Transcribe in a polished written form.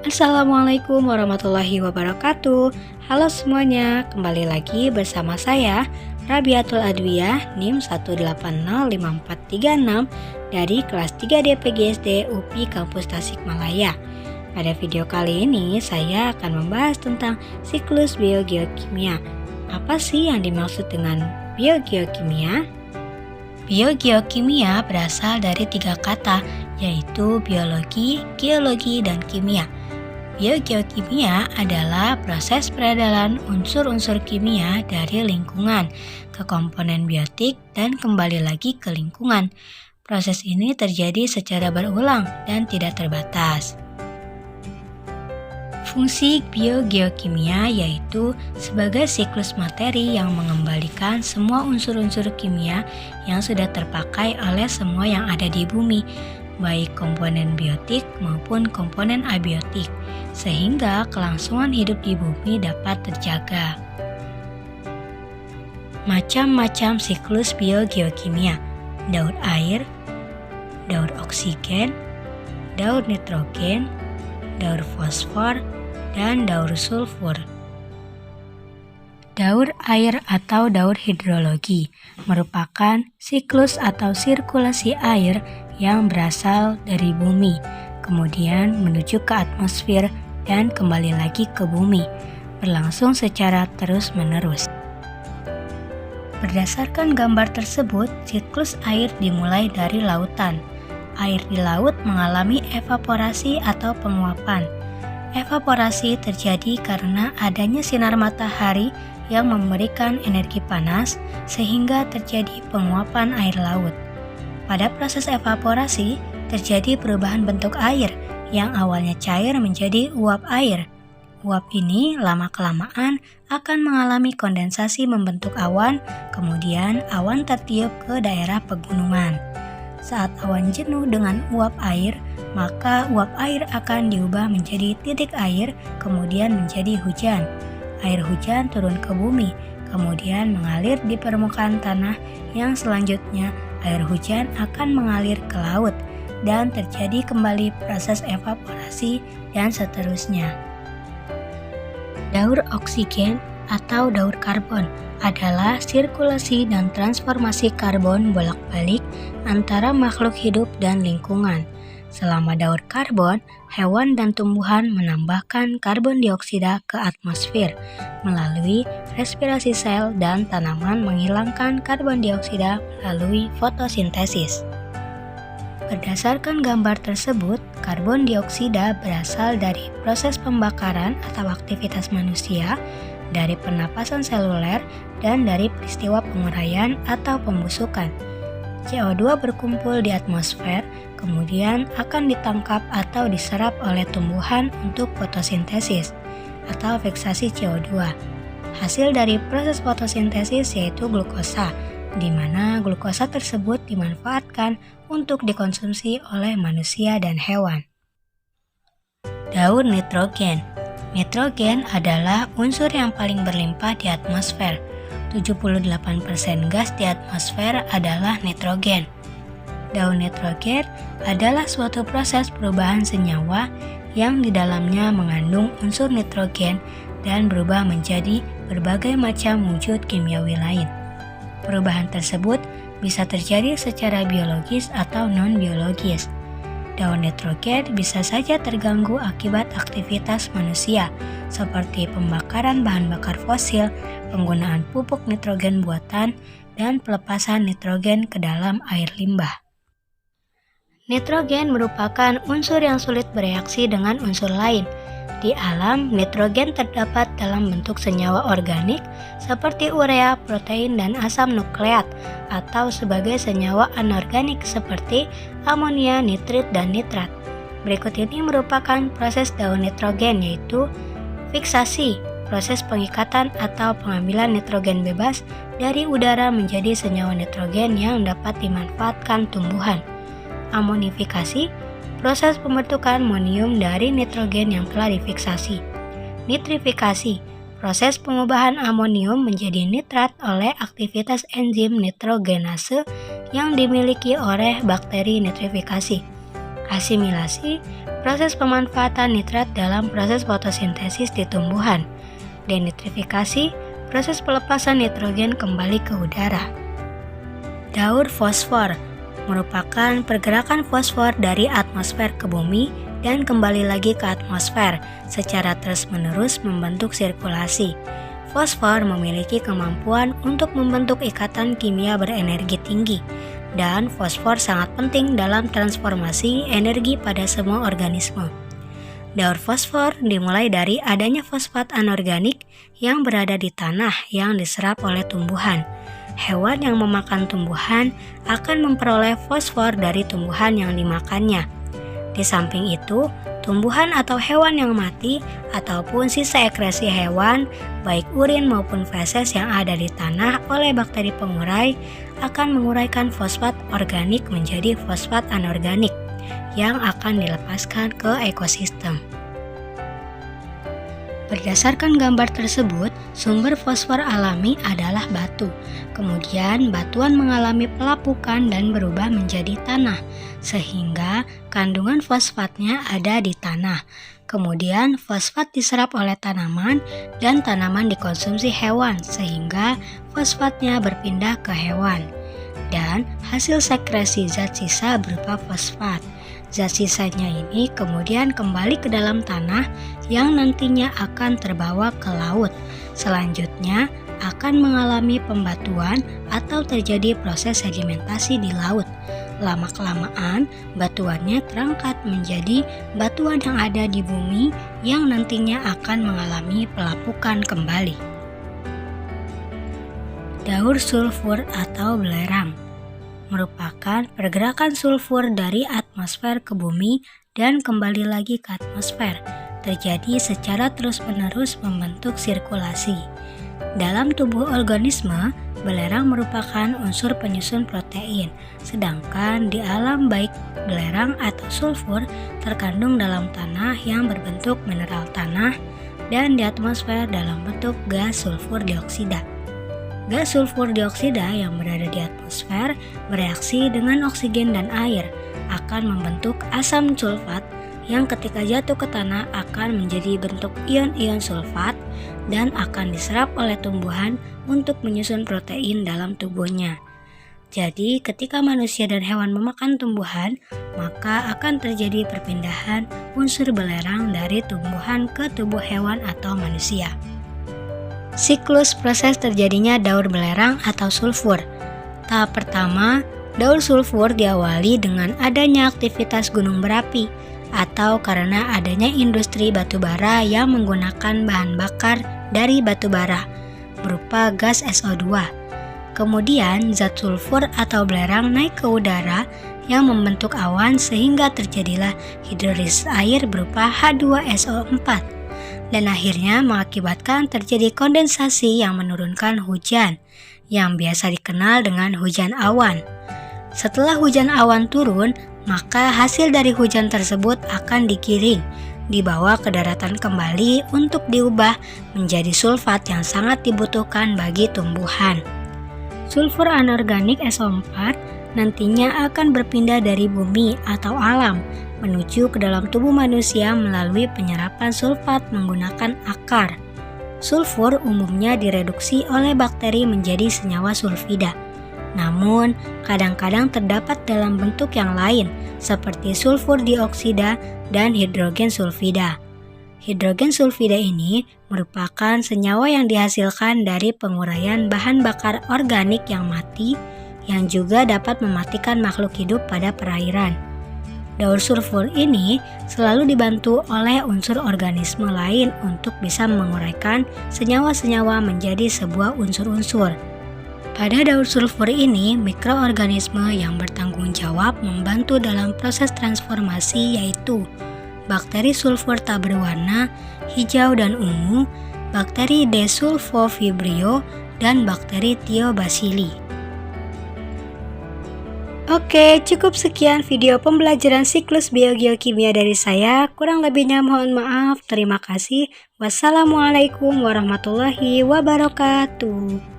Assalamualaikum warahmatullahi wabarakatuh. Halo semuanya, kembali lagi bersama saya Rabiatul Adwiyah NIM 1805436 dari kelas 3 DPGSD UPI Kampus Tasikmalaya. Pada video kali ini saya akan membahas tentang siklus biogeokimia. Apa sih yang dimaksud dengan biogeokimia? Biogeokimia berasal dari 3 kata, yaitu biologi, geologi, dan kimia. Biogeokimia adalah proses peredaran unsur-unsur kimia dari lingkungan ke komponen biotik dan kembali lagi ke lingkungan. Proses ini terjadi secara berulang dan tidak terbatas. Fungsi biogeokimia yaitu sebagai siklus materi yang mengembalikan semua unsur-unsur kimia yang sudah terpakai oleh semua yang ada di bumi, baik komponen biotik maupun komponen abiotik, sehingga kelangsungan hidup di bumi dapat terjaga. Macam-macam siklus biogeokimia: daur air, daur oksigen, daur nitrogen, daur fosfor, dan daur sulfur. Daur air atau daur hidrologi merupakan siklus atau sirkulasi air yang berasal dari bumi, kemudian menuju ke atmosfer dan kembali lagi ke bumi, berlangsung secara terus-menerus. Berdasarkan gambar tersebut, siklus air dimulai dari lautan. Air di laut mengalami evaporasi atau penguapan. Evaporasi terjadi karena adanya sinar matahari yang memberikan energi panas sehingga terjadi penguapan air laut. Pada proses evaporasi, terjadi perubahan bentuk air yang awalnya cair menjadi uap air. Uap ini lama-kelamaan akan mengalami kondensasi membentuk awan, kemudian awan tertiup ke daerah pegunungan. Saat awan jenuh dengan uap air, maka uap air akan diubah menjadi titik air, kemudian menjadi hujan. Air hujan turun ke bumi, kemudian mengalir di permukaan tanah yang selanjutnya air hujan akan mengalir ke laut dan terjadi kembali proses evaporasi dan seterusnya. Daur oksigen atau daur karbon adalah sirkulasi dan transformasi karbon bolak-balik antara makhluk hidup dan lingkungan. Selama daur karbon, hewan dan tumbuhan menambahkan karbon dioksida ke atmosfer melalui respirasi sel dan tanaman menghilangkan karbon dioksida melalui fotosintesis. Berdasarkan gambar tersebut, karbon dioksida berasal dari proses pembakaran atau aktivitas manusia, dari pernapasan seluler, dan dari peristiwa penguraian atau pembusukan. CO2 berkumpul di atmosfer, kemudian akan ditangkap atau diserap oleh tumbuhan untuk fotosintesis atau fiksasi CO2. Hasil dari proses fotosintesis yaitu glukosa, di mana glukosa tersebut dimanfaatkan untuk dikonsumsi oleh manusia dan hewan. Daur nitrogen. Nitrogen adalah unsur yang paling berlimpah di atmosfer. 78% gas di atmosfer adalah nitrogen. Daur nitrogen adalah suatu proses perubahan senyawa yang di dalamnya mengandung unsur nitrogen dan berubah menjadi berbagai macam wujud kimiawi lain. Perubahan tersebut bisa terjadi secara biologis atau non-biologis. Daur nitrogen bisa saja terganggu akibat aktivitas manusia, seperti pembakaran bahan bakar fosil, penggunaan pupuk nitrogen buatan, dan pelepasan nitrogen ke dalam air limbah. Nitrogen merupakan unsur yang sulit bereaksi dengan unsur lain. Di alam, nitrogen terdapat dalam bentuk senyawa organik seperti urea, protein, dan asam nukleat, atau sebagai senyawa anorganik seperti amonia, nitrit, dan nitrat. Berikut ini merupakan proses daur nitrogen, yaitu fiksasi, proses pengikatan atau pengambilan nitrogen bebas dari udara menjadi senyawa nitrogen yang dapat dimanfaatkan tumbuhan. Amonifikasi, proses pembentukan amonium dari nitrogen yang telah difiksasi. Nitrifikasi, proses pengubahan amonium menjadi nitrat oleh aktivitas enzim nitrogenase yang dimiliki oleh bakteri nitrifikasi. Asimilasi, proses pemanfaatan nitrat dalam proses fotosintesis di tumbuhan. Denitrifikasi, proses pelepasan nitrogen kembali ke udara. Daur fosfor merupakan pergerakan fosfor dari atmosfer ke bumi dan kembali lagi ke atmosfer secara terus-menerus membentuk sirkulasi. Fosfor memiliki kemampuan untuk membentuk ikatan kimia berenergi tinggi, dan fosfor sangat penting dalam transformasi energi pada semua organisme. Daur fosfor dimulai dari adanya fosfat anorganik yang berada di tanah yang diserap oleh tumbuhan. Hewan yang memakan tumbuhan akan memperoleh fosfor dari tumbuhan yang dimakannya. Di samping itu, tumbuhan atau hewan yang mati ataupun sisa ekresi hewan, baik urin maupun feses yang ada di tanah oleh bakteri pengurai akan menguraikan fosfat organik menjadi fosfat anorganik yang akan dilepaskan ke ekosistem. Berdasarkan gambar tersebut, sumber fosfor alami adalah batu. Kemudian batuan mengalami pelapukan dan berubah menjadi tanah, sehingga kandungan fosfatnya ada di tanah. Kemudian fosfat diserap oleh tanaman dan tanaman dikonsumsi hewan, sehingga fosfatnya berpindah ke hewan. Dan hasil sekresi zat sisa berupa fosfat. Zat sisanya ini kemudian kembali ke dalam tanah yang nantinya akan terbawa ke laut. Selanjutnya akan mengalami pembatuan atau terjadi proses sedimentasi di laut. Lama-kelamaan batuannya terangkat menjadi batuan yang ada di bumi yang nantinya akan mengalami pelapukan kembali. Daur sulfur atau belerang merupakan pergerakan sulfur dari atmosfer ke bumi dan kembali lagi ke atmosfer, terjadi secara terus-menerus membentuk sirkulasi. Dalam tubuh organisme, belerang merupakan unsur penyusun protein, sedangkan di alam baik belerang atau sulfur terkandung dalam tanah yang berbentuk mineral tanah dan di atmosfer dalam bentuk gas sulfur dioksida. Gas sulfur dioksida yang berada di atmosfer bereaksi dengan oksigen dan air akan membentuk asam sulfat yang ketika jatuh ke tanah akan menjadi bentuk ion-ion sulfat dan akan diserap oleh tumbuhan untuk menyusun protein dalam tubuhnya. Jadi ketika manusia dan hewan memakan tumbuhan, maka akan terjadi perpindahan unsur belerang dari tumbuhan ke tubuh hewan atau manusia. Siklus proses terjadinya daur belerang atau sulfur. Tahap pertama, daur sulfur diawali dengan adanya aktivitas gunung berapi atau karena adanya industri batubara yang menggunakan bahan bakar dari batubara berupa gas SO2. Kemudian zat sulfur atau belerang naik ke udara yang membentuk awan sehingga terjadilah hidrolisis air berupa H2SO4. Dan akhirnya mengakibatkan terjadi kondensasi yang menurunkan hujan, yang biasa dikenal dengan hujan awan. Setelah hujan awan turun, maka hasil dari hujan tersebut akan digiring, dibawa ke daratan kembali untuk diubah menjadi sulfat yang sangat dibutuhkan bagi tumbuhan. Sulfur anorganik SO4 nantinya akan berpindah dari bumi atau alam menuju ke dalam tubuh manusia melalui penyerapan sulfat menggunakan akar. Sulfur umumnya direduksi oleh bakteri menjadi senyawa sulfida. Namun, kadang-kadang terdapat dalam bentuk yang lain seperti sulfur dioksida dan hidrogen sulfida. Hidrogen sulfida ini merupakan senyawa yang dihasilkan dari penguraian bahan bakar organik yang mati yang juga dapat mematikan makhluk hidup pada perairan. Daur sulfur ini selalu dibantu oleh unsur organisme lain untuk bisa menguraikan senyawa-senyawa menjadi sebuah unsur-unsur. Pada daur sulfur ini, mikroorganisme yang bertanggung jawab membantu dalam proses transformasi yaitu bakteri sulfur tak berwarna, hijau dan ungu, bakteri Desulfovibrio, dan bakteri Thiobacilli. Oke, cukup sekian video pembelajaran siklus biogeokimia dari saya. Kurang lebihnya mohon maaf. Terima kasih. Wassalamualaikum warahmatullahi wabarakatuh.